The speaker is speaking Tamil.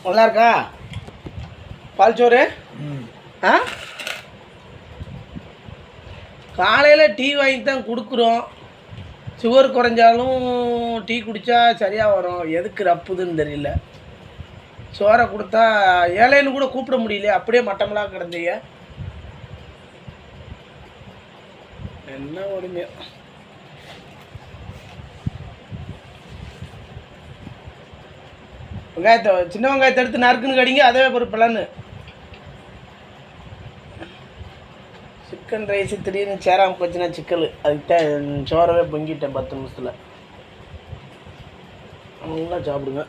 நல்லா இருக்கா பால் சோறு? ஆ, காலையில் டீ வாங்கி தான் கொடுக்குறோம். சுகர் குறைஞ்சாலும் டீ குடித்தா சரியாக வரும். எதுக்கு ரப்புதுன்னு தெரியல. சோறை கொடுத்தா ஏழைன்னு கூட கூப்பிட முடியலையே, அப்படியே மட்டமெல்லாம் கிடந்தீங்க. என்ன ஒருமையா வெங்காயத்தை சின்ன வெங்காயத்தை எடுத்து நறுக்குன்னு கடிங்க, அதே ஒரு பலன்னு. சிக்கன் ரைஸு திடீர்னு சேராமல் போச்சுன்னா சிக்கல், அதுக்கிட்ட சோறவே பொங்கிட்டேன் 10 நிமிஷத்தில். அவங்களாம் சாப்பிடுங்க.